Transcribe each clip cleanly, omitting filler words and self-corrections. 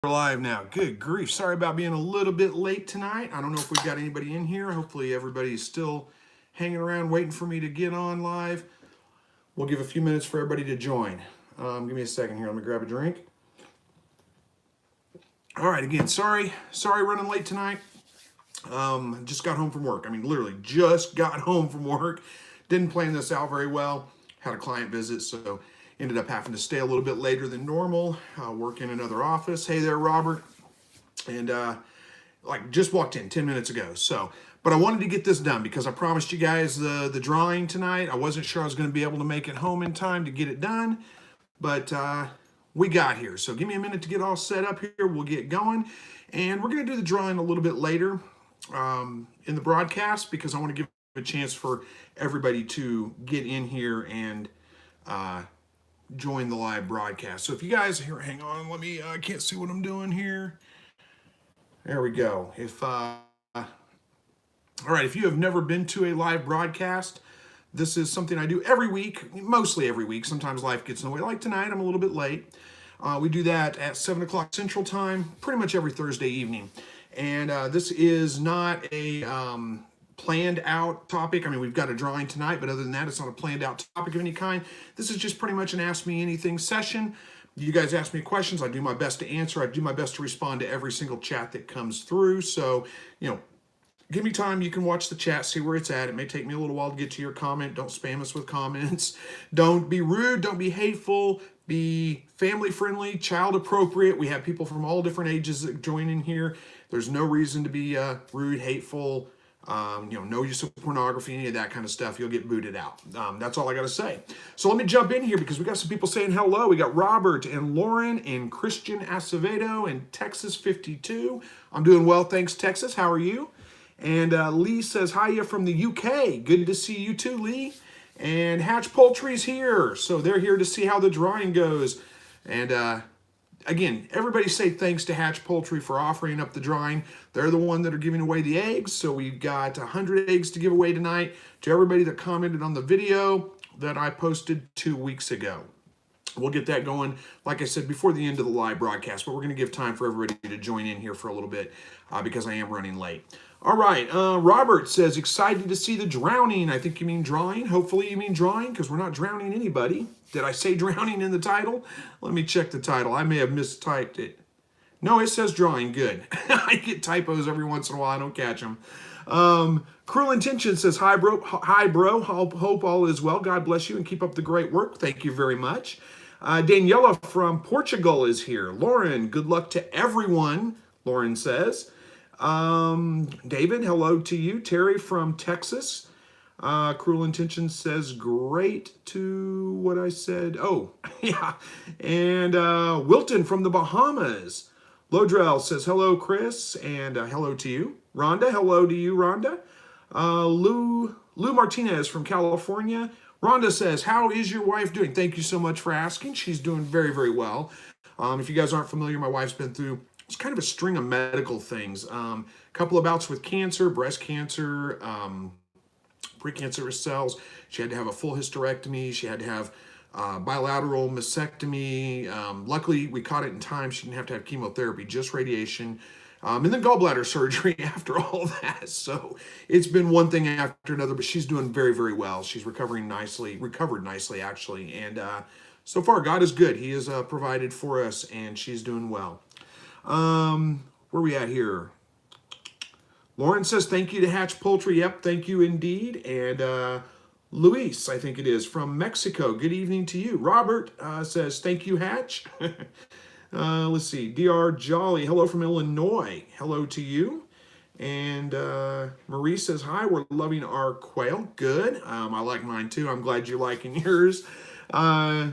We're live now. Good grief. Sorry about being a little bit late tonight. I don't know if we've got anybody in here. Hopefully everybody's still hanging around waiting for me to get on live. We'll give a few minutes for everybody to join. Give me a second here. Let me grab a drink. All right, again, sorry running late tonight. Just got home from work. I mean, literally just got home from work. Didn't plan this out very well. Had a client visit, so ended up having to stay a little bit later than normal. Work in another office. Hey there, Robert. And like just walked in 10 minutes ago. So, but I wanted to get this done because I promised you guys the drawing tonight. I wasn't sure I was going to be able to make it home in time to get it done, but we got here. So give me a minute to get all set up here. We'll get going, and we're going to do the drawing a little bit later in the broadcast because I want to give a chance for everybody to get in here and join the live broadcast. So if you guys here, hang on, let me, I can't see what I'm doing here. There we go. All right, if you have never been to a live broadcast, this is something I do every week, mostly every week. Sometimes life gets in the way. Like tonight, I'm a little bit late. We do that at 7 o'clock Central Time, pretty much every Thursday evening. And this is not a planned out topic. I mean, we've got a drawing tonight, but other than that, it's not a planned out topic of any kind. This is just pretty much an Ask Me Anything session. You guys ask me questions. I do my best to answer. I do my best to respond to every single chat that comes through. So, give me time. You can watch the chat, see where it's at. It may take me a little while to get to your comment. Don't spam us with comments. Don't be rude. Don't be hateful. Be family friendly, child appropriate. We have people from all different ages that join in here. There's no reason to be rude, hateful, no use of pornography, any of that kind of stuff. You'll get booted out. That's all I got to say. So let me jump in here because we got some people saying hello. We got Robert and Lauren and Christian Acevedo and Texas 52. I'm doing well, thanks, Texas. How are you? And Lee says, hiya from the UK. Good to see you too, Lee. And Hatch Poultry's here. So they're here to see how the drawing goes. And again, everybody say thanks to Hatch Poultry for offering up the drawing. They're the one that are giving away the eggs. So we've got 100 eggs to give away tonight to everybody that commented on the video that I posted 2 weeks ago. We'll get that going, like I said, before the end of the live broadcast, but we're going to give time for everybody to join in here for a little bit because I am running late. All right, Robert says, excited to see the drowning. I think you mean drawing. Hopefully you mean drawing because we're not drowning anybody. Did I say drowning in the title? Let me check the title. I may have mistyped it. No, it says drawing. Good. I get typos every once in a while. I don't catch them. Cruel Intention says, hi, bro. Hi, bro. Hope all is well. God bless you and keep up the great work. Thank you very much. Daniela from Portugal is here. Lauren, good luck to everyone, Lauren says. David, hello to you. Terry from Texas. Cruel Intention says, great to what I said. Oh, yeah. And Wilton from the Bahamas. Lodrell says, hello, Chris, and hello to you. Rhonda, hello to you, Rhonda. Lou Martinez from California. Rhonda says, how is your wife doing? Thank you so much for asking. She's doing very, very well. If you guys aren't familiar, my wife's been through it's kind of a string of medical things. A couple of bouts with cancer, breast cancer, precancerous cells. She had to have a full hysterectomy. She had to have bilateral mastectomy. Luckily, we caught it in time. She didn't have to have chemotherapy, just radiation. And then gallbladder surgery after all that. So it's been one thing after another, but she's doing very, very well. She's recovered nicely actually. And so far, God is good. He has provided for us, and she's doing well. Where are we at here? Lauren says, thank you to Hatch Poultry. Yep, thank you indeed. And Luis, I think it is, from Mexico. Good evening to you. Robert says, thank you, Hatch. Let's see. DR Jolly, hello from Illinois. Hello to you. And Marie says, hi, we're loving our quail. Good. I like mine too. I'm glad you're liking yours. Shana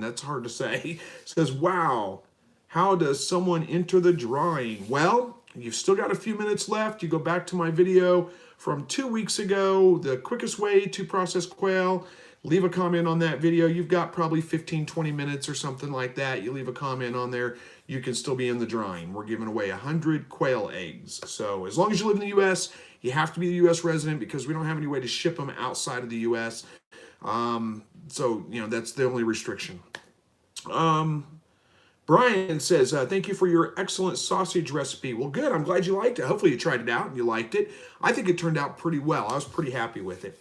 that's hard to say, says, wow, how does someone enter the drawing? Well, you've still got a few minutes left. You go back to my video from 2 weeks ago, the quickest way to process quail. Leave a comment on that video. You've got probably 15, 20 minutes or something like that. You leave a comment on there, you can still be in the drawing. We're giving away 100 quail eggs. So as long as you live in the U.S., you have to be a U.S. resident because we don't have any way to ship them outside of the U.S. So, that's the only restriction. Brian says, thank you for your excellent sausage recipe. Well, good. I'm glad you liked it. Hopefully you tried it out and you liked it. I think it turned out pretty well. I was pretty happy with it.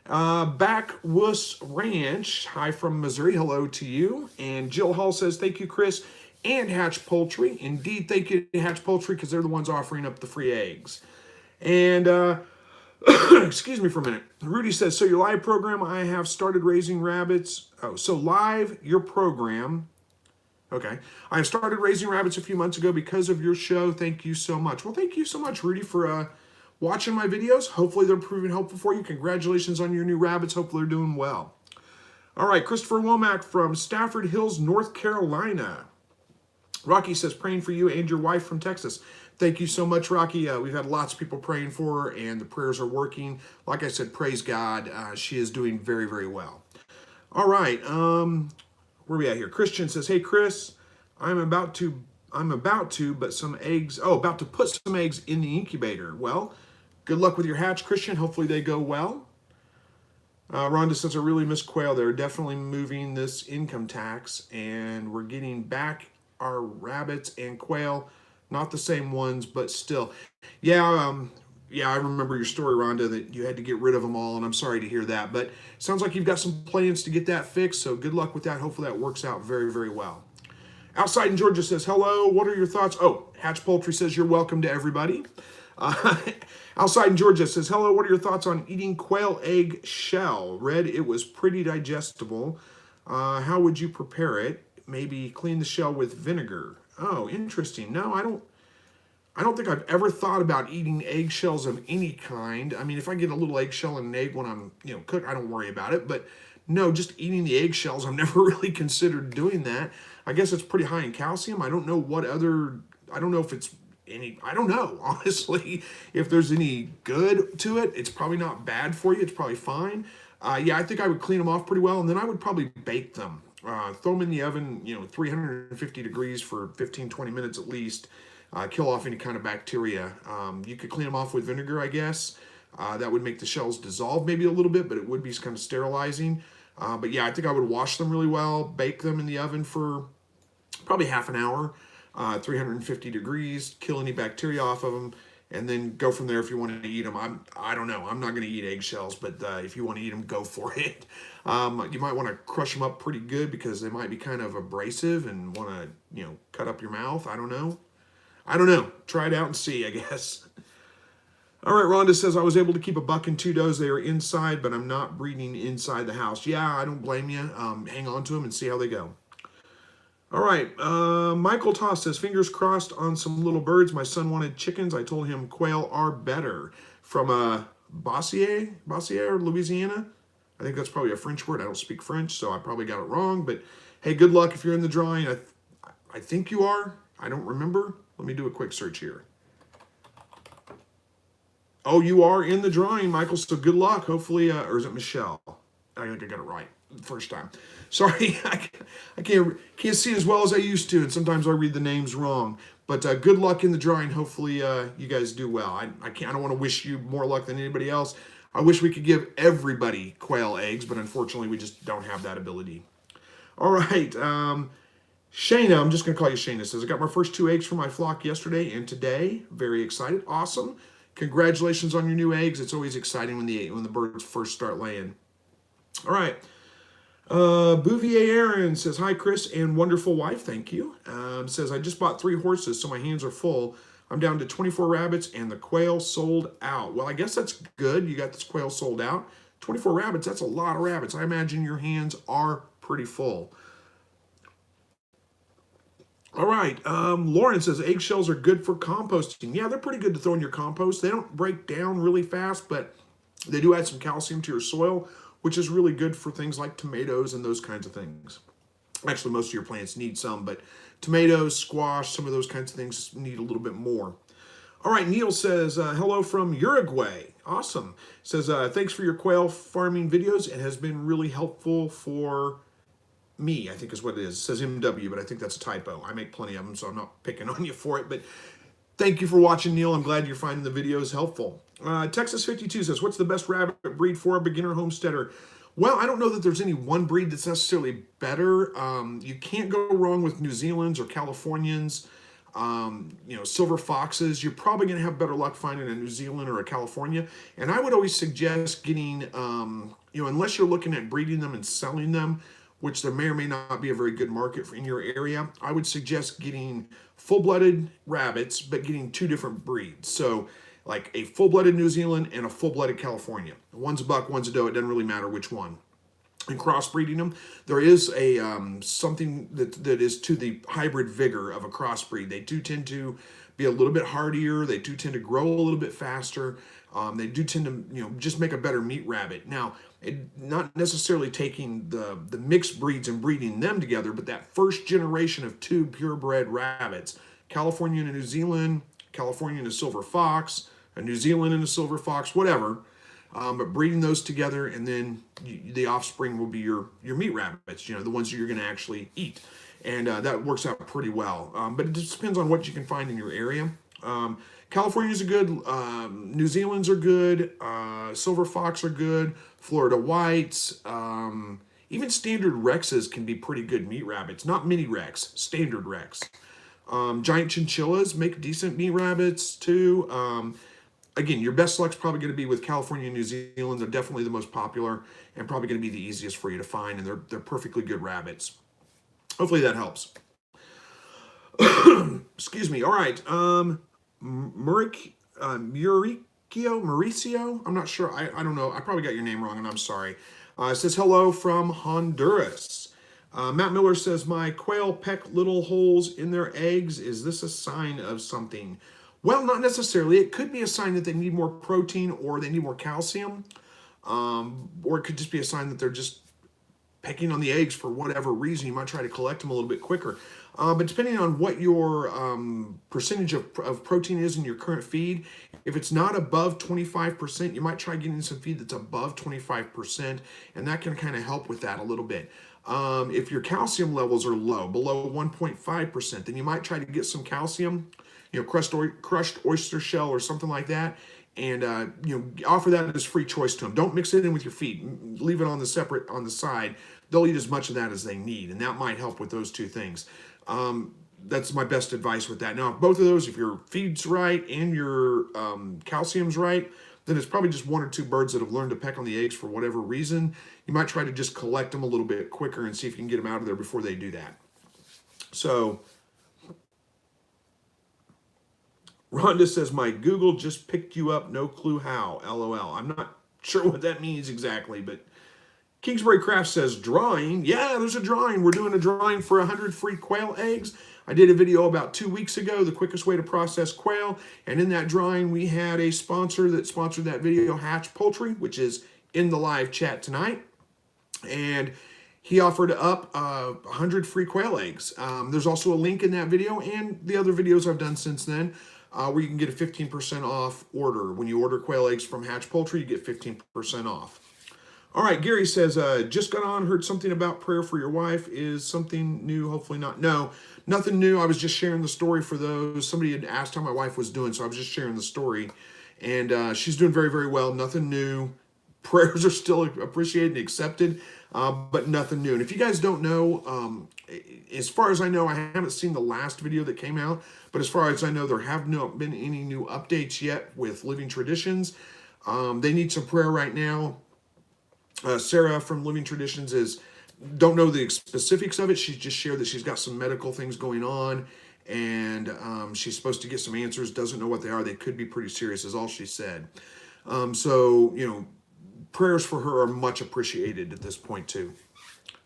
Backwoods Ranch, hi from Missouri. Hello to you. And Jill Hall says, thank you, Chris and Hatch Poultry. Indeed, thank you to Hatch Poultry because they're the ones offering up the free eggs. And excuse me for a minute. Rudy says, so your live program, I have started raising rabbits. Oh, so live, your program. Okay. I have started raising rabbits a few months ago because of your show. Thank you so much. Well, thank you so much, Rudy, for watching my videos. Hopefully they're proving helpful for you. Congratulations on your new rabbits. Hopefully they're doing well. All right, Christopher Womack from Stafford Hills, North Carolina. Rocky says, praying for you and your wife from Texas. Thank you so much, Rocky. We've had lots of people praying for her, and the prayers are working. Like I said, praise God. She is doing very, very well. All right. Where are we at here? Christian says, hey, Chris, I'm about to put some eggs in the incubator. Well, good luck with your hatch, Christian. Hopefully they go well. Rhonda says, I really miss quail. They're definitely moving this income tax, and we're getting back our rabbits and quail. Not the same ones, but still. Yeah, I remember your story, Rhonda, that you had to get rid of them all, and I'm sorry to hear that. But sounds like you've got some plans to get that fixed, so good luck with that. Hopefully that works out very, very well. Outside in Georgia says, hello, what are your thoughts? Oh, Hatch Poultry says, you're welcome to everybody. Outside in Georgia says, hello, what are your thoughts on eating quail egg shell? Read it was pretty digestible. How would you prepare it? Maybe clean the shell with vinegar. Oh, interesting. No, I don't think I've ever thought about eating eggshells of any kind. I mean, if I get a little eggshell and an egg when I'm, cook, I don't worry about it. But no, just eating the eggshells, I've never really considered doing that. I guess it's pretty high in calcium. I don't know if it's any, I don't know, honestly, if there's any good to it. It's probably not bad for you. It's probably fine. Yeah, I think I would clean them off pretty well, and then I would probably bake them. Throw them in the oven, 350 degrees for 15, 20 minutes at least. Kill off any kind of bacteria. You could clean them off with vinegar, I guess. That would make the shells dissolve maybe a little bit, but it would be kind of sterilizing. But yeah, I think I would wash them really well, bake them in the oven for probably half an hour, 350 degrees, kill any bacteria off of them, and then go from there if you want to eat them. I don't know. I'm not going to eat eggshells, but if you want to eat them, go for it. You might want to crush them up pretty good because they might be kind of abrasive and want to, cut up your mouth. I don't know. Try it out and see, I guess. All right, Rhonda says, I was able to keep a buck and 2 does. They are inside, but I'm not breeding inside the house. Yeah, I don't blame you. Hang on to them and see how they go. All right, Michael Toss says, fingers crossed on some little birds. My son wanted chickens. I told him quail are better. From Bossier, Louisiana. I think that's probably a French word. I don't speak French, so I probably got it wrong. But hey, good luck if you're in the drawing. I think you are. I don't remember. Let me do a quick search here. Oh, you are in the drawing, Michael, so good luck. Hopefully, or is it Michelle? I think I got it right the first time. Sorry, I can't see as well as I used to, and sometimes I read the names wrong. But good luck in the drawing. Hopefully, you guys do well. I don't want to wish you more luck than anybody else. I wish we could give everybody quail eggs, but unfortunately, we just don't have that ability. All right, Shayna, I'm just going to call you Shayna, says, I got my first 2 eggs from my flock yesterday and today. Very excited. Awesome. Congratulations on your new eggs. It's always exciting when the birds first start laying. All right. Bouvier Aaron says, hi, Chris and wonderful wife. Thank you. Says, I just bought 3 horses, so my hands are full. I'm down to 24 rabbits and the quail sold out. Well, I guess that's good. You got this quail sold out. 24 rabbits, that's a lot of rabbits. I imagine your hands are pretty full. All right, Lauren says eggshells are good for composting. Yeah, they're pretty good to throw in your compost. They don't break down really fast, but they do add some calcium to your soil, which is really good for things like tomatoes and those kinds of things. Actually, most of your plants need some, but tomatoes, squash, some of those kinds of things need a little bit more. All right, Neil says, hello from Uruguay. Awesome. Says, thanks for your quail farming videos. It has been really helpful for me, I think is what it is. It says MW, but I think that's a typo. I make plenty of them, so I'm not picking on you for it. But thank you for watching, Neil. I'm glad you're finding the videos helpful. Texas 52 says, what's the best rabbit breed for a beginner homesteader? Well, I don't know that there's any one breed that's necessarily better. You can't go wrong with New Zealand's or Californians. Silver foxes, you're probably going to have better luck finding a New Zealand or a California. And I would always suggest getting, unless you're looking at breeding them and selling them, which there may or may not be a very good market in your area, I would suggest getting full-blooded rabbits, but getting two different breeds. So like a full-blooded New Zealand and a full-blooded California. One's a buck, one's a doe. It doesn't really matter which one. And crossbreeding them, there is a something that is to the hybrid vigor of a crossbreed. They do tend to be a little bit hardier. They do tend to grow a little bit faster. They do tend to just make a better meat rabbit. Now, not necessarily taking the mixed breeds and breeding them together, but that first generation of two purebred rabbits, California and a New Zealand, California and a silver fox, a New Zealand and a silver fox, whatever. But breeding those together, and then the offspring will be your meat rabbits, the ones that you're going to actually eat. And that works out pretty well. But it just depends on what you can find in your area. Californians are good. New Zealand's are good. Silver fox are good. Florida whites. Even standard Rexes can be pretty good meat rabbits. Not mini Rex, standard Rex. Giant chinchillas make decent meat rabbits too. Again, your best luck's probably going to be with California and New Zealand. They're definitely the most popular and probably going to be the easiest for you to find, and they're perfectly good rabbits. Hopefully that helps. Excuse me. All right. Mauricio? I'm not sure. I don't know. I probably got your name wrong, and I'm sorry. It says, hello from Honduras. Matt Miller says, my quail peck little holes in their eggs. Is this a sign of something? Well, not necessarily. It could be a sign that they need more protein or they need more calcium. Or it could just be a sign that they're just pecking on the eggs for whatever reason. You might try to collect them a little bit quicker. But depending on what your percentage of protein is in your current feed, if it's not above 25%, you might try getting some feed that's above 25%, and that can kind of help with that a little bit. If your calcium levels are low, below 1.5%, then you might try to get some calcium, crushed oyster shell or something like that, and offer that as free choice to them. Don't mix it in with your feed. Leave it on the side. They'll eat as much of that as they need, and that might help with those two things. That's my best advice with that. Now, if both of those, if your feed's right and your calcium's right, then it's probably just one or two birds that have learned to peck on the eggs for whatever reason. You might try to just collect them a little bit quicker and see if you can get them out of there before they do that. So, Rhonda says, my Google just picked you up, no clue how, LOL. I'm not sure what that means exactly, but Kingsbury Craft says, drawing. Yeah, there's a drawing. We're doing a drawing for 100 free quail eggs. I did a video about 2 weeks ago, the quickest way to process quail. And in that drawing, we had a sponsor that sponsored that video, Hatch Poultry, which is in the live chat tonight. And he offered up 100 free quail eggs. There's also a link in that video and the other videos I've done since then, where you can get a 15% off order. When you order quail eggs from Hatch Poultry, you get 15% off. All right, Gary says, just got on, heard something about prayer for your wife. Is something new? Hopefully not. No, nothing new. I was just sharing the story for those. Somebody had asked how my wife was doing, so I was just sharing the story. And she's doing very, very well. Nothing new. Prayers are still appreciated and accepted, but nothing new. And if you guys don't know, as far as I know, I haven't seen the last video that came out, but as far as I know, there have not been any new updates yet with Living Traditions. They need some prayer right now. Sarah from Living Traditions don't know the specifics of it. She's just shared that she's got some medical things going on, and she's supposed to get some answers, doesn't know what they are. They could be pretty serious, is all she said. So, prayers for her are much appreciated at this point too.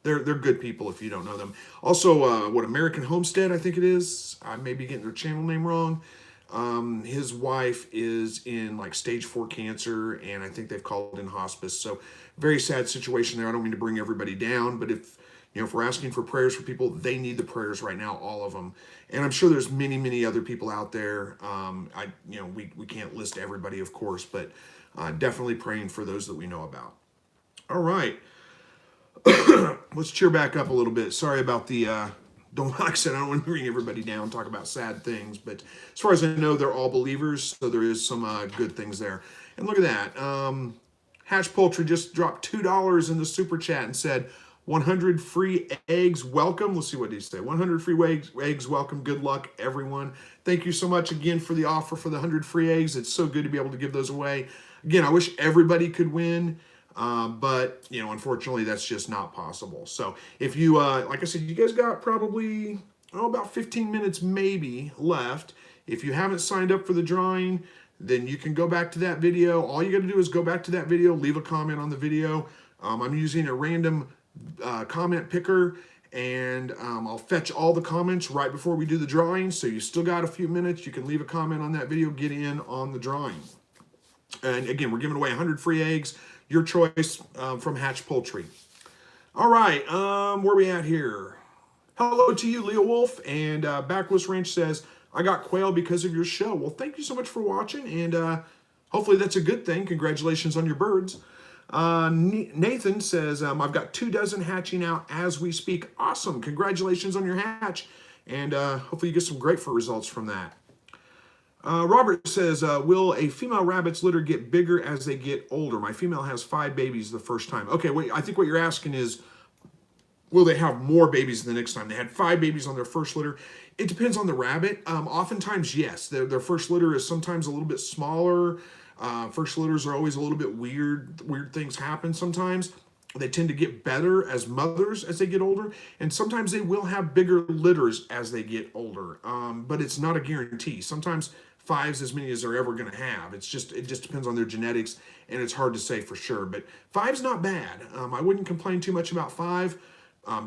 They're good people if you don't know them. Also, American Homestead, I think it is. I may be getting their channel name wrong. His wife is in like stage 4 cancer, and I think they've called in hospice. So very sad situation there. I don't mean to bring everybody down, but if we're asking for prayers for people, they need the prayers right now, all of them. And I'm sure there's many, many other people out there. We can't list everybody, of course, but definitely praying for those that we know about. All right. Let's cheer back up a little bit. Sorry about the, like I said, I don't want to bring everybody down, talk about sad things, but as far as I know, they're all believers, so there is some good things there. And look at that. Hatch Poultry just dropped $2 in the super chat and said, 100 free eggs, welcome. Let's see what he say. 100 free eggs, welcome. Good luck, everyone. Thank you so much again for the offer for the 100 free eggs. It's so good to be able to give those away. Again, I wish everybody could win, but unfortunately, that's just not possible. So if you, like I said, you guys got probably about 15 minutes maybe left. If you haven't signed up for the drawing, then you can go back to that video. All you got to do is go back to that video, leave a comment on the video. I'm using a random comment picker, and I'll fetch all the comments right before we do the drawing. So you still got a few minutes. You can leave a comment on that video, get in on the drawing. And again, we're giving away 100 free eggs, your choice, from Hatch Poultry. All right, where are we at here? Hello to you, Leo Wolf, and Backwoods Ranch says, I got quail because of your show. Well, thank you so much for watching, and hopefully that's a good thing. Congratulations on your birds. Nathan says, I've got 2 dozen hatching out as we speak. Awesome. Congratulations on your hatch, and hopefully you get some grapefruit results from that. Robert says, will a female rabbit's litter get bigger as they get older? My female has 5 babies the first time. Okay, wait, I think what you're asking is, will they have more babies the next time? They had 5 babies on their first litter. It depends on the rabbit. Oftentimes, yes, their first litter is sometimes a little bit smaller. First litters are always a little bit weird. Weird things happen sometimes. They tend to get better as mothers as they get older, and sometimes they will have bigger litters as they get older. But it's not a guarantee. Sometimes 5's as many as they're ever going to have. It just depends on their genetics, and it's hard to say for sure. But 5's not bad. I wouldn't complain too much about 5.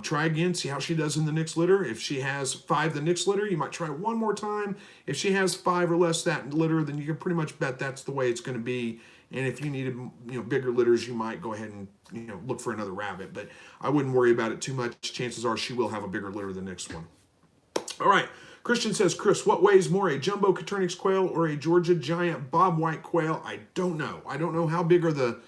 Try again, see how she does in the next litter. If she has 5 the next litter, you might try one more time. If she has 5 or less that litter, then you can pretty much bet that's the way it's going to be. And if you needed bigger litters, you might go ahead and look for another rabbit. But I wouldn't worry about it too much. Chances are she will have a bigger litter the next one. All right. Christian says, Chris, what weighs more, a jumbo Coturnix quail or a Georgia giant bobwhite quail? I don't know. I don't know how big are the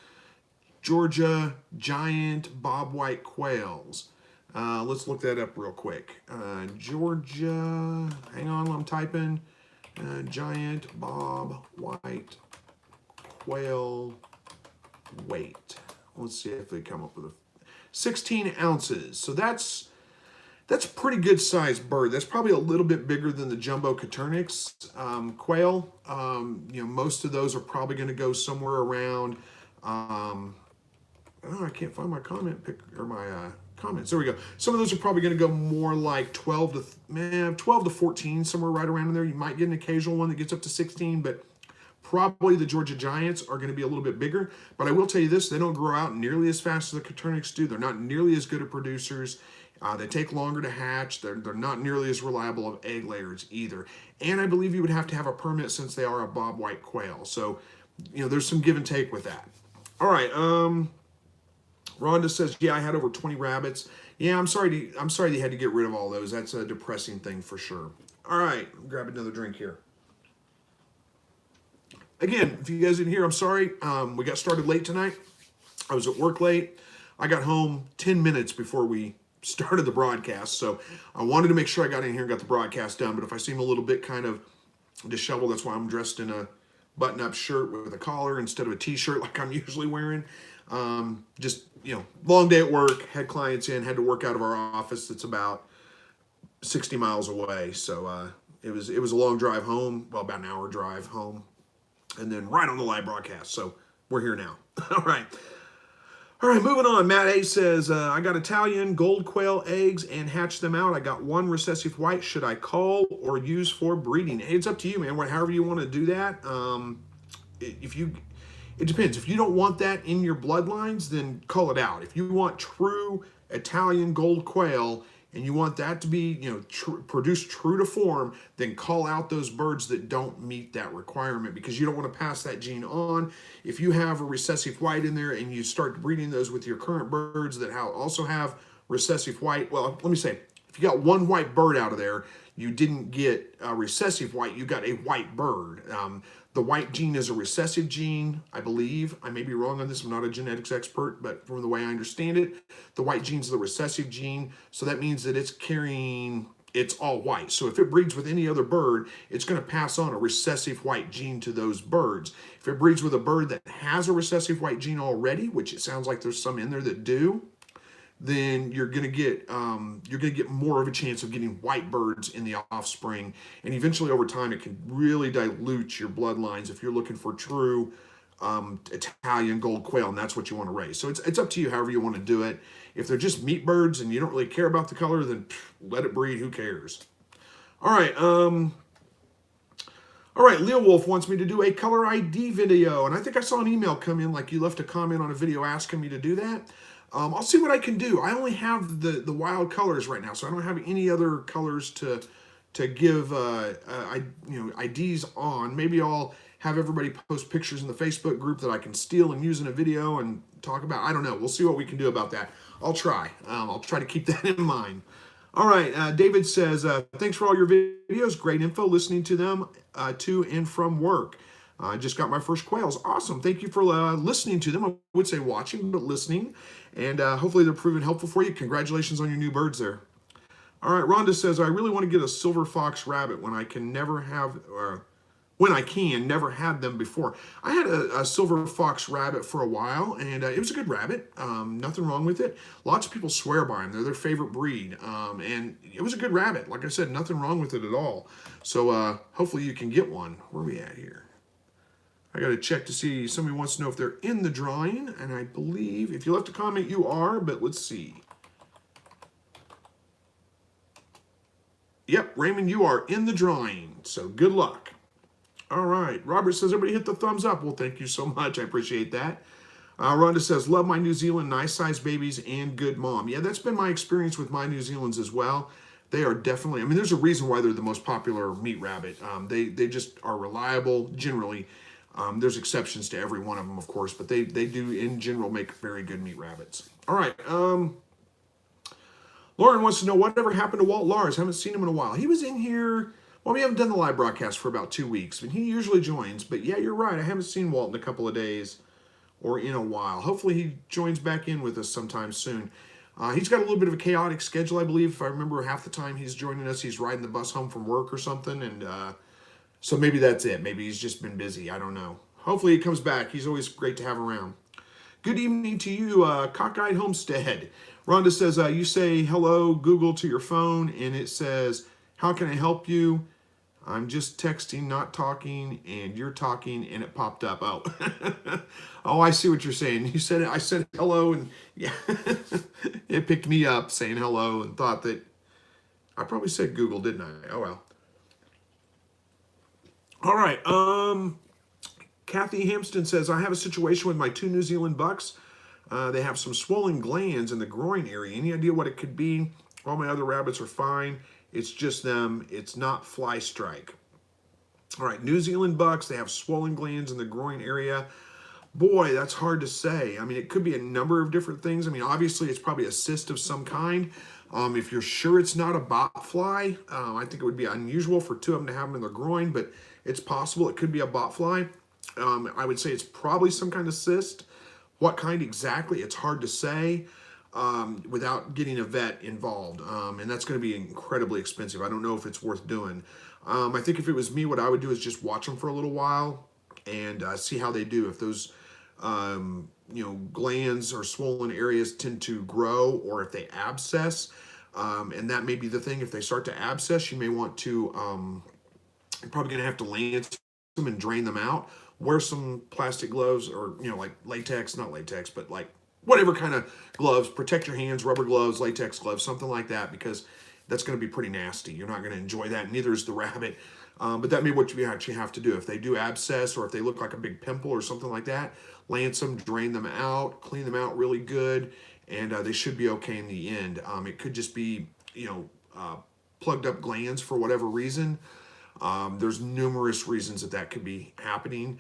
Georgia giant bobwhite quails. Let's look that up real quick. Georgia, hang on, I'm typing. Giant bobwhite quail weight. Let's see if they come up with 16 ounces. So that's a pretty good sized bird. That's probably a little bit bigger than the jumbo Coturnix quail. Most of those are probably going to go somewhere around. I can't find my comment pick or my comments. There we go. Some of those are probably going to go more like 12 to 14, somewhere right around in there. You might get an occasional one that gets up to 16, but probably the Georgia Giants are going to be a little bit bigger. But I will tell you this, they don't grow out nearly as fast as the Coturnix do. They're not nearly as good at producers. They take longer to hatch. They're not nearly as reliable of egg layers either. And I believe you would have to have a permit since they are a bobwhite quail. So, there's some give and take with that. All right. Rhonda says, yeah, I had over 20 rabbits. Yeah, I'm sorry they had to get rid of all those. That's a depressing thing for sure. All right, grab another drink here. Again, if you guys didn't hear, I'm sorry. We got started late tonight. I was at work late. I got home 10 minutes before we started the broadcast, so I wanted to make sure I got in here and got the broadcast done. But if I seem a little bit kind of disheveled, that's why I'm dressed in a button-up shirt with a collar instead of a t-shirt like I'm usually wearing. Just, long day at work, had clients in, had to work out of our office that's about 60 miles away. So it was a long drive home, well, about an hour drive home, and then right on the live broadcast. So we're here now. All right, moving on. Matt A says, I got Italian gold quail eggs and hatched them out. I got 1 recessive white. Should I call or use for breeding? Hey, it's up to you, man. However you want to do that. It depends. If you don't want that in your bloodlines, then cull it out. If you want true Italian gold quail and you want that to be, produced true to form, then cull out those birds that don't meet that requirement, because you don't want to pass that gene on. If you have a recessive white in there and you start breeding those with your current birds that also have recessive white, well, let me say, if you got 1 white bird out of there, you didn't get a recessive white, you got a white bird. The white gene is a recessive gene, I believe. I may be wrong on this. I'm not a genetics expert, but from the way I understand it, the white gene is the recessive gene. So that means that it's carrying it's all white. So if it breeds with any other bird, it's going to pass on a recessive white gene to those birds. If it breeds with a bird that has a recessive white gene already, which it sounds like there's some in there that do, then you're going to get more of a chance of getting white birds in the offspring, and eventually over time it can really dilute your bloodlines if you're looking for true Italian gold quail, and that's what you want to raise. So it's up to you however you want to do it. If they're just meat birds and you don't really care about the color, then let it breed. Who cares? All right. All right, Leo Wolf wants me to do a color ID video, and I think I saw an email come in like you left a comment on a video asking me to do that. I'll see what I can do. I only have the wild colors right now, so I don't have any other colors to give IDs on. Maybe I'll have everybody post pictures in the Facebook group that I can steal and use in a video and talk about. I don't know. We'll see what we can do about that. I'll try. I'll try to keep that in mind. All right, David says, thanks for all your videos. Great info, listening to them to and from work. I just got my first quails. Awesome. Thank you for listening to them. I would say watching, but listening. And hopefully they're proving helpful for you. Congratulations on your new birds there. All right, Rhonda says, I really want to get a silver fox rabbit when I can never have, never had them before. I had a silver fox rabbit for a while, and it was a good rabbit. Nothing wrong with it. Lots of people swear by them. They're their favorite breed. And it was a good rabbit. Like I said, nothing wrong with it at all. So hopefully you can get one. Where are we at here? I got to check to see. Somebody wants to know if they're in the drawing, and I believe if you left a comment, you are, but let's see. Yep, Raymond, you are in the drawing, so good luck. All right, Robert says, everybody hit the thumbs up. Well, thank you so much. I appreciate that. Rhonda says, love my New Zealand, nice-sized babies, and good mom. Yeah, that's been my experience with my New Zealands as well. They are definitely, I mean, there's a reason why they're the most popular meat rabbit. They just are reliable, generally. There's exceptions to every one of them, of course, but they do, in general, make very good meat rabbits. All right. Lauren wants to know, whatever happened to Walt Lars? Haven't seen him in a while. He was in here. Well, we haven't done the live broadcast for about 2 weeks, and he usually joins. But yeah, you're right. I haven't seen Walt in a couple of days or in a while. Hopefully he joins back in with us sometime soon. He's got a little bit of a chaotic schedule, I believe. If I remember, half the time he's joining us, he's riding the bus home from work or something. And so maybe that's it. Maybe he's just been busy. I don't know. Hopefully he comes back. He's always great to have around. Good evening to you, Cockeyed Homestead. Rhonda says, you say hello, Google, to your phone, and it says, how can I help you? I'm just texting, not talking, and you're talking, and it popped up. Oh, oh, I see what you're saying. You said it. I said hello, and yeah, it picked me up saying hello and thought that I probably said Google, didn't I? Oh well. All right. Kathy Hampston says, I have a situation with my 2 New Zealand bucks. They have some swollen glands in the groin area. Any idea what it could be? All my other rabbits are fine. It's just them. It's not fly strike. All right, New Zealand bucks, they have swollen glands in the groin area. Boy, that's hard to say. I mean, it could be a number of different things. I mean, obviously, it's probably a cyst of some kind. If you're sure it's not a bot fly, I think it would be unusual for 2 of them to have them in their groin, but it's possible it could be a bot fly. I would say it's probably some kind of cyst. What kind exactly, it's hard to say without getting a vet involved. And that's going to be incredibly expensive. I don't know if it's worth doing. I think if it was me, what I would do is just watch them for a little while and see how they do. If those glands or swollen areas tend to grow, or if they abscess, and that may be the thing. If they start to abscess, you may want to, you're probably going to have to lance them and drain them out. Wear some plastic gloves, or like latex, not latex, but like whatever kind of gloves. Protect your hands, rubber gloves, latex gloves, something like that, because that's going to be pretty nasty. You're not going to enjoy that, neither is the rabbit. But that may be what you actually have to do. If they do abscess, or if they look like a big pimple or something like that, lance them, drain them out, clean them out really good, and they should be okay in the end. It could just be, plugged up glands for whatever reason. There's numerous reasons that could be happening.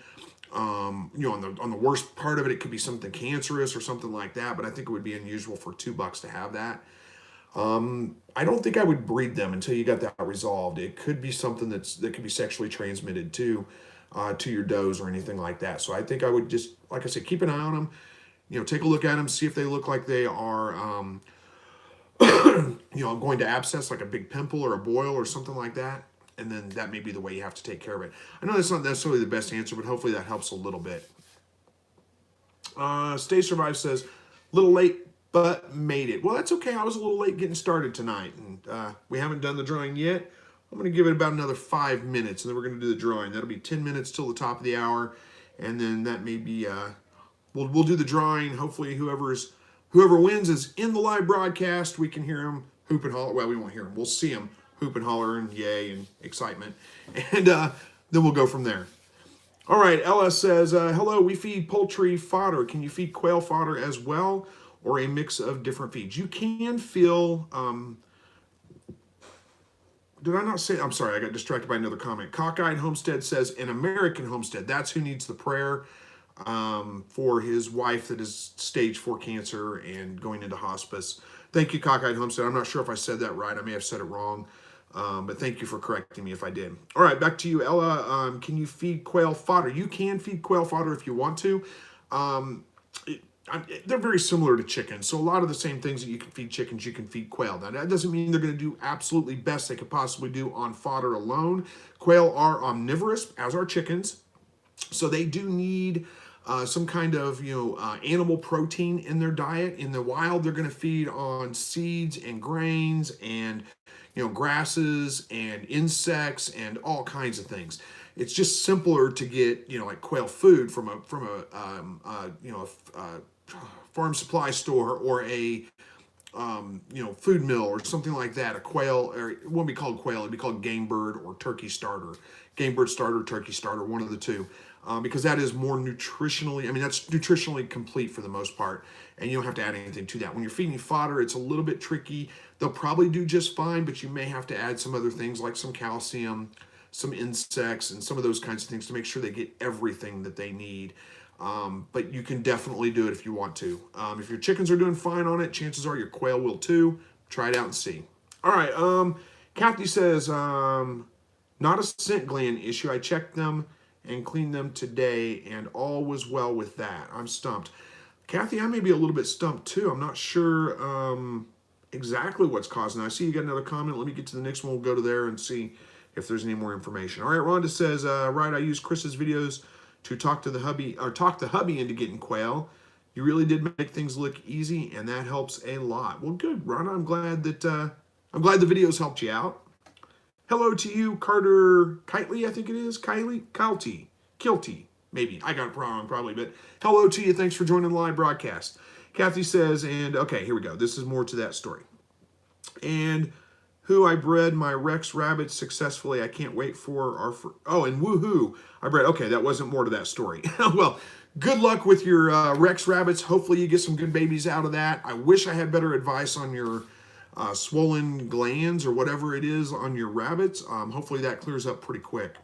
On the worst part of it, it could be something cancerous or something like that, but I think it would be unusual for 2 bucks to have that. I don't think I would breed them until you got that resolved. It could be something that could be sexually transmitted to your does or anything like that. So I think I would just, like I said, keep an eye on them. Take a look at them, see if they look like they are going to abscess, like a big pimple or a boil or something like that. And then that may be the way you have to take care of it. I know that's not necessarily the best answer, but hopefully that helps a little bit. Stay Survive says, little late, but made it. Well, that's okay. I was a little late getting started tonight, and we haven't done the drawing yet. I'm going to give it about another 5 minutes, and then we're going to do the drawing. That'll be 10 minutes till the top of the hour, and then that may be, we'll do the drawing. Hopefully whoever wins is in the live broadcast. We can hear them hoop and holler. Well, we won't hear them. We'll see them hoop and holler and yay and excitement, and then we'll go from there. All right, Ella says, hello, we feed poultry fodder. Can you feed quail fodder as well, or a mix of different feeds? You can fill, did I not say, I'm sorry, I got distracted by another comment. Cockeyed Homestead says, an American homestead. That's who needs the prayer for his wife that is stage 4 cancer and going into hospice. Thank you, Cockeyed Homestead. I'm not sure if I said that right. I may have said it wrong. But thank you for correcting me if I did. All right, back to you, Ella. Can you feed quail fodder? You can feed quail fodder if you want to. They're very similar to chickens. So a lot of the same things that you can feed chickens, you can feed quail. Now, that doesn't mean they're going to do absolutely best they could possibly do on fodder alone. Quail are omnivorous, as are chickens. So they do need some kind of animal protein in their diet. In the wild, they're going to feed on seeds and grains and grasses and insects and all kinds of things. It's just simpler to get like quail food from a farm supply store or a food mill or something like that. A quail, or it won't be called quail, it'd be called game bird or turkey starter. Game bird starter, turkey starter, one of the two. Because that is more nutritionally, that's nutritionally complete for the most part, and you don't have to add anything to that. When you're feeding fodder, it's a little bit tricky. They'll probably do just fine, but you may have to add some other things like some calcium, some insects, and some of those kinds of things to make sure they get everything that they need. But you can definitely do it if you want to. If your chickens are doing fine on it, chances are your quail will too. Try it out and see. All right, Kathy says, not a scent gland issue. I checked them and cleaned them today, and all was well with that. I'm stumped. Kathy, I may be a little bit stumped too. I'm not sure exactly what's causing that. I see you got another comment. Let me get to the next one. We'll go to there and see if there's any more information. All right, Rhonda says, right, I used Chris's videos to talk the hubby into getting quail. You really did make things look easy, and that helps a lot. Well, good, Rhonda. I'm glad the videos helped you out. Hello to you, Carter Kitely, I think it is. Kilty, maybe. I got it wrong, probably, but hello to you. Thanks for joining the live broadcast. Kathy says, and okay, here we go. This is more to that story. And who I bred my Rex rabbits successfully. I can't wait for and woohoo, I bred. Okay, that wasn't more to that story. Well, good luck with your Rex rabbits. Hopefully you get some good babies out of that. I wish I had better advice on your swollen glands or whatever it is on your rabbits. Hopefully that clears up pretty quick.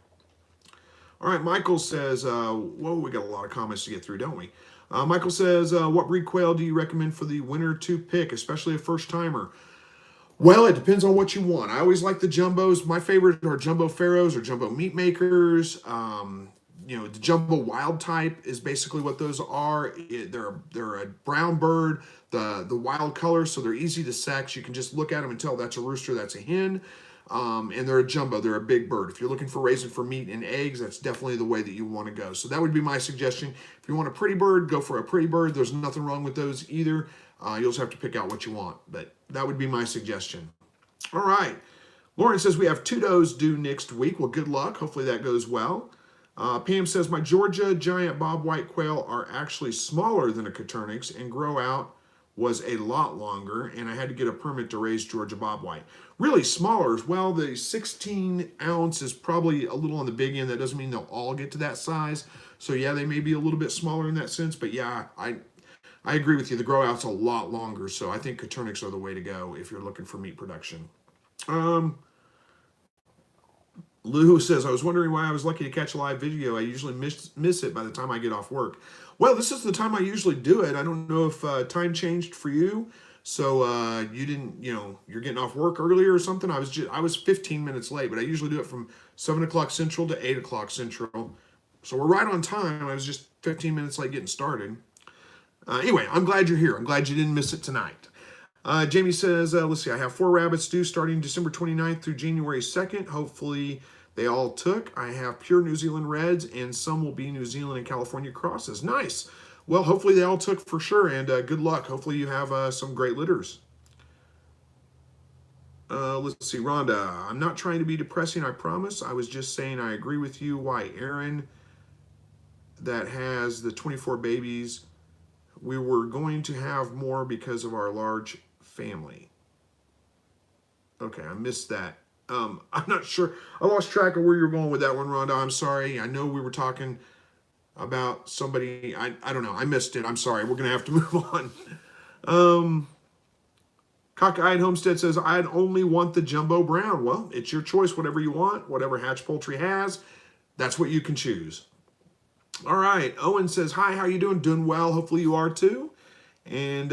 All right, Michael says, whoa, we got a lot of comments to get through, don't we? Michael says, what breed quail do you recommend for the winter to pick, especially a first-timer? Well, it depends on what you want. I always like the jumbos. My favorite are jumbo pharaohs or jumbo meat makers. The jumbo wild type is basically what those are. They're a brown bird, the wild color, so they're easy to sex. You can just look at them and tell that's a rooster, that's a hen. And they're a jumbo, they're a big bird. If you're looking for raising for meat and eggs, that's definitely the way that you want to go. So that would be my suggestion. If you want a pretty bird, go for a pretty bird. There's nothing wrong with those either. You'll just have to pick out what you want, but that would be my suggestion. All right. Lauren says we have 2 does due next week. Well, good luck. Hopefully that goes well. Pam says my Georgia giant bobwhite quail are actually smaller than a Coturnix, and grow out was a lot longer, and I had to get a permit to raise Georgia bobwhite. Really smaller as well. The 16 ounce is probably a little on the big end. That doesn't mean they'll all get to that size. So yeah, they may be a little bit smaller in that sense, but yeah, I agree with you. The grow out's a lot longer, so I think Coturnix are the way to go if you're looking for meat production. Lou says, I was wondering why I was lucky to catch a live video. I usually miss it by the time I get off work. Well, this is the time I usually do it. I don't know if time changed for you. So you didn't, you're getting off work earlier or something. I was 15 minutes late, but I usually do it from 7 o'clock Central to 8 o'clock Central. So we're right on time. I was just 15 minutes late getting started. Anyway, I'm glad you're here. I'm glad you didn't miss it tonight. Jamie says, let's see, I have 4 rabbits due starting December 29th through January 2nd. Hopefully they all took. I have pure New Zealand Reds, and some will be New Zealand and California crosses. Nice. Well, hopefully they all took for sure, and good luck. Hopefully you have some great litters. Let's see, Rhonda. I'm not trying to be depressing, I promise. I was just saying I agree with you why Aaron, that has the 24 babies, we were going to have more because of our large family. Okay, I missed that. I'm not sure. I lost track of where you were going with that one, Rhonda. I'm sorry. I know we were talking about somebody. I don't know. I missed it. I'm sorry. We're going to have to move on. Cockeyed Homestead says, I'd only want the jumbo brown. Well, it's your choice. Whatever you want, whatever Hatch Poultry has, that's what you can choose. All right. Owen says, hi, how you doing? Doing well. Hopefully you are too. And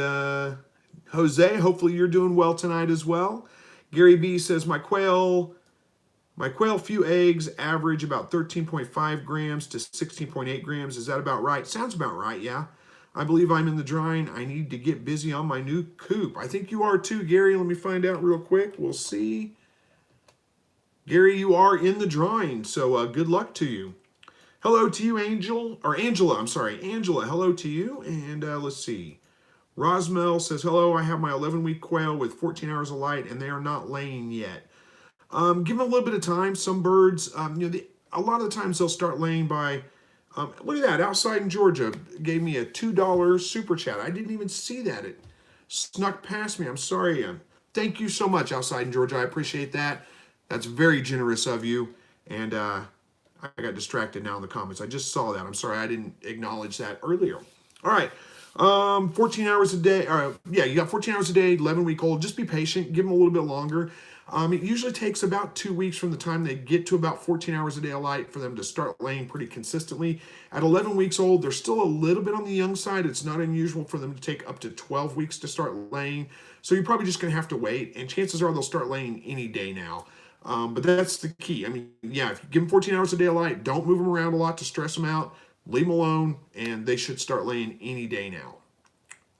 Jose, hopefully you're doing well tonight as well. Gary B says, my quail few eggs average about 13.5 grams to 16.8 grams. Is that about right? Sounds about right, yeah. I believe I'm in the drawing. I need to get busy on my new coop. I think you are too, Gary. Let me find out real quick. We'll see. Gary, you are in the drawing, so good luck to you. Hello to you, Angela. I'm sorry, Angela. Hello to you. And let's see. Rosmel says, hello, I have my 11-week quail with 14 hours of light, and they are not laying yet. Give them a little bit of time. Some birds, a lot of the times they'll start laying by, look at that, outside in Georgia, gave me a $2 super chat. I didn't even see that. It snuck past me. I'm sorry. Thank you so much, outside in Georgia. I appreciate that. That's very generous of you. And I got distracted now in the comments. I just saw that. I'm sorry I didn't acknowledge that earlier. All right. 14 hours a day. Yeah, you got 14 hours a day, 11-week-old. Just be patient. Give them a little bit longer. It usually takes about 2 weeks from the time they get to about 14 hours a day of light for them to start laying pretty consistently. At 11 weeks old, they're still a little bit on the young side. It's not unusual for them to take up to 12 weeks to start laying. So you're probably just going to have to wait. And chances are they'll start laying any day now. But that's the key. I mean, yeah, if you give them 14 hours a day of light, don't move them around a lot to stress them out. Leave them alone, and they should start laying any day now.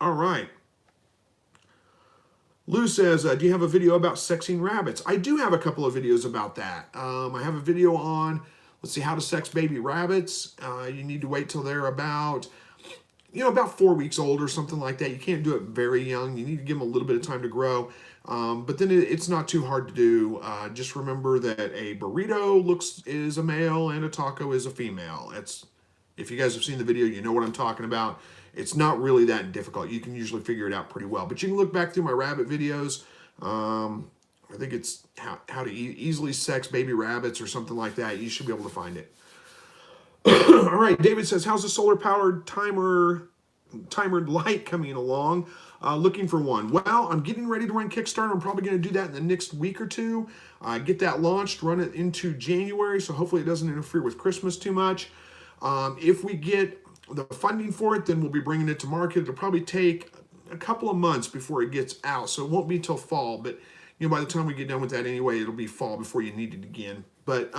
All right. Lou says, do you have a video about sexing rabbits? I do have a couple of videos about that. I have a video on, let's see, how to sex baby rabbits. You need to wait till they're about 4 weeks old or something like that. You can't do it very young. You need to give them a little bit of time to grow. But then it's not too hard to do. Just remember that a burrito is a male and a taco is a female. If you guys have seen the video, you know what I'm talking about. It's not really that difficult. You can usually figure it out pretty well. But you can look back through my rabbit videos. I think it's how to easily sex baby rabbits or something like that. You should be able to find it. All right, David says, how's the solar-powered timered light coming along? Looking for one. Well, I'm getting ready to run Kickstarter. I'm probably going to do that in the next week or two. Get that launched, run it into January, so hopefully it doesn't interfere with Christmas too much. If we get the funding for it, then we'll be bringing it to market. It'll probably take a couple of months before it gets out, so it won't be till fall. But by the time we get done with that anyway, it'll be fall before you need it again. But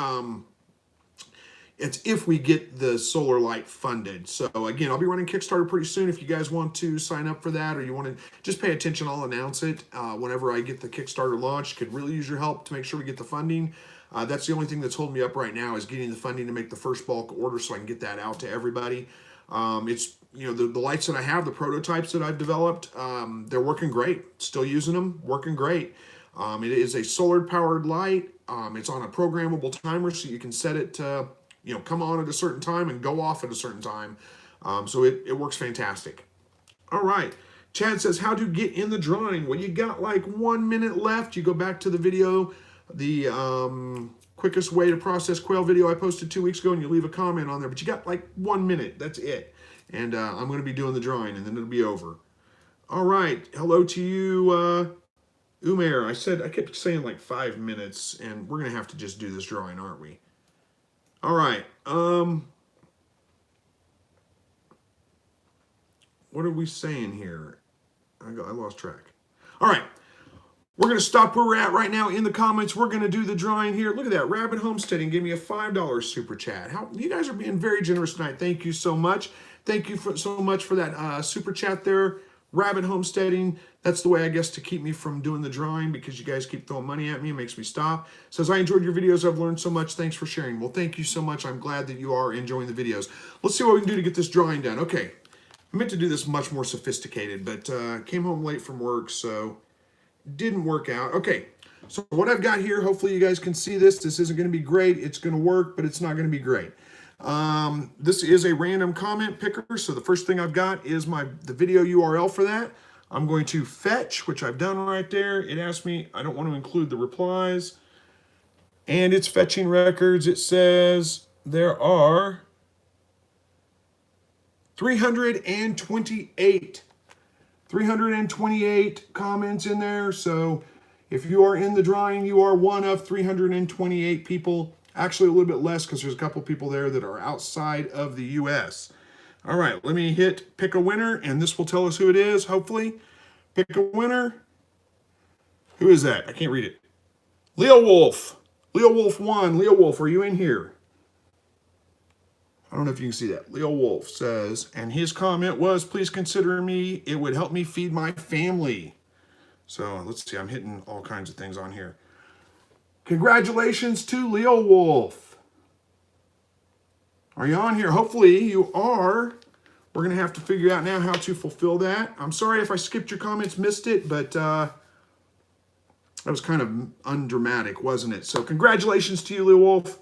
it's if we get the solar light funded. So again, I'll be running Kickstarter pretty soon. If you guys want to sign up for that, or you want to just pay attention, I'll announce it whenever I get the Kickstarter launched. Could really use your help to make sure we get the funding. That's the only thing that's holding me up right now, is getting the funding to make the first bulk order so I can get that out to everybody. It's the lights that I have, the prototypes that I've developed, they're working great. Still using them, working great. It is a solar powered light. It's on a programmable timer, so you can set it to come on at a certain time and go off at a certain time. So it works fantastic. All right. Chad says, how to get in the drawing? Well, you got like 1 minute left. You go back to the video, the quickest way to process quail video I posted 2 weeks ago, and you leave a comment on there. But you got like 1 minute. That's it. And I'm going to be doing the drawing, and then it'll be over. All right. Hello to you, Umair. I kept saying like 5 minutes, and we're going to have to just do this drawing, aren't we? All right. What are we saying here? I lost track. All right. We're going to stop where we're at right now in the comments. We're going to do the drawing here. Look at that. Rabbit Homesteading gave me a $5 super chat. You guys are being very generous tonight. Thank you so much. Thank you so much for that super chat there. Rabbit Homesteading. That's the way, I guess, to keep me from doing the drawing, because you guys keep throwing money at me. It makes me stop. Says, I enjoyed your videos. I've learned so much. Thanks for sharing. Well, thank you so much. I'm glad that you are enjoying the videos. Let's see what we can do to get this drawing done. Okay. I meant to do this much more sophisticated, but came home late from work, so didn't work out. Okay. So what I've got here, hopefully you guys can see this. This isn't going to be great. It's going to work, but it's not going to be great. This is a random comment picker. So the first thing I've got is the video URL for that. I'm going to fetch, which I've done right there. It asked me, I don't want to include the replies. And it's fetching records. It says there are 328 comments in there. So if you are in the drawing, you are one of 328 people. Actually, a little bit less, because there's a couple people there that are outside of the US. All right, let me hit pick a winner, and this will tell us who it is, hopefully. Pick a winner. Who is that? I can't read it. Leo Wolf. Leo Wolf 1. Leo Wolf, are you in here? I don't know if you can see that. Leo Wolf says, and his comment was, please consider me. It would help me feed my family. So let's see, I'm hitting all kinds of things on here. Congratulations to Leo Wolf. Are you on here? Hopefully you are. We're going to have to figure out now how to fulfill that. I'm sorry if I skipped your comments, missed it, but that was kind of undramatic, wasn't it? So congratulations to you, Leo Wolf.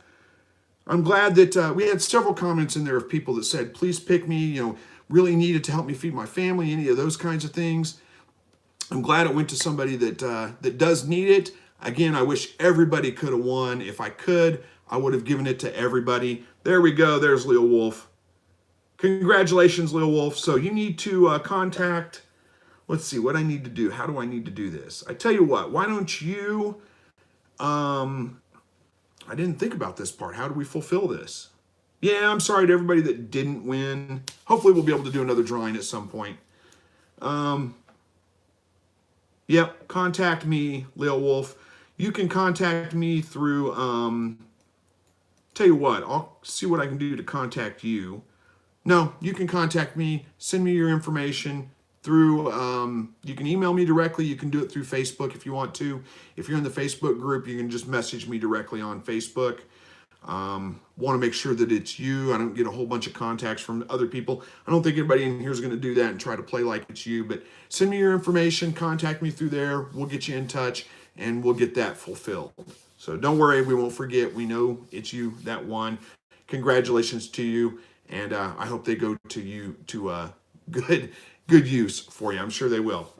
I'm glad that we had several comments in there of people that said, please pick me, you know, really needed to help me feed my family, any of those kinds of things. I'm glad it went to somebody that that does need it. Again, I wish everybody could have won. If I could, I would have given it to everybody. There we go. There's Leo Wolf. Congratulations, Leo Wolf. So you need to contact, let's see what I need to do. How do I need to do this? I tell you what, why don't you, I didn't think about this part. How do we fulfill this? Yeah, I'm sorry to everybody that didn't win. Hopefully we'll be able to do another drawing at some point. Yep, contact me, Leo Wolf. You can contact me through, tell you what, I'll see what I can do to contact you. No, you can contact me, send me your information through, you can email me directly. You can do it through Facebook if you want to. If you're in the Facebook group, you can just message me directly on Facebook. Want to make sure that it's you. I don't get a whole bunch of contacts from other people. I don't think anybody in here is going to do that and try to play like it's you, but send me your information, contact me through there. We'll get you in touch and we'll get that fulfilled. So don't worry, we won't forget. We know it's you that won. Congratulations to you. And I hope they go to you to good use for you. I'm sure they will.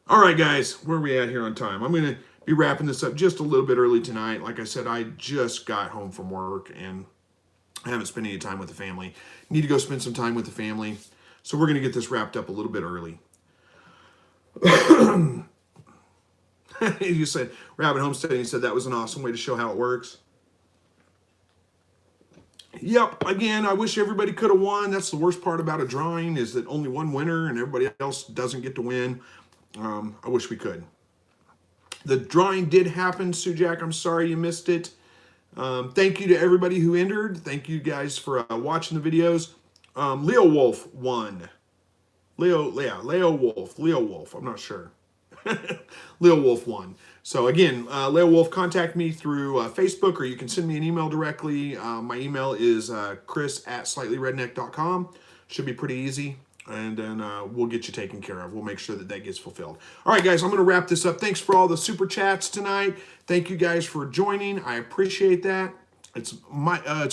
All right, guys, where are we at here on time? I'm going to be wrapping this up just a little bit early tonight. Like I said, I just got home from work and I haven't spent any time with the family. Need to go spend some time with the family. So we're going to get this wrapped up a little bit early. You said, Rabbit Homesteading, you said that was an awesome way to show how it works. Yep, again, I wish everybody could have won. That's the worst part about a drawing, is that only one winner and everybody else doesn't get to win. I wish we could. The drawing did happen, Sue Jack. I'm sorry you missed it. Thank you to everybody who entered. Thank you guys for watching the videos. Leo Wolf won. Leo Wolf. I'm not sure. Leo Wolf won. So again, Leo Wolf, contact me through Facebook, or you can send me an email directly. My email is chris@slightlyrednecked.com. Should be pretty easy. And then we'll get you taken care of. We'll make sure that that gets fulfilled. All right, guys, I'm going to wrap this up. Thanks for all the super chats tonight. Thank you guys for joining. I appreciate that. It's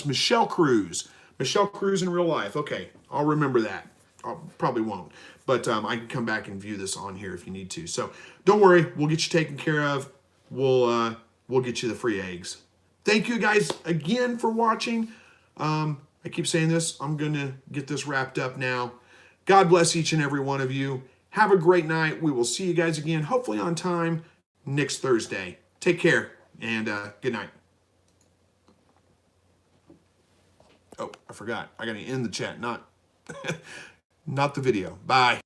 Michelle Cruz. Michelle Cruz in real life. Okay, I'll remember that. I probably won't. But I can come back and view this on here if you need to. So don't worry. We'll get you taken care of. We'll get you the free eggs. Thank you guys again for watching. I keep saying this. I'm going to get this wrapped up now. God bless each and every one of you. Have a great night. We will see you guys again, hopefully on time, next Thursday. Take care, and good night. Oh, I forgot. I got to end the chat, not the video. Bye.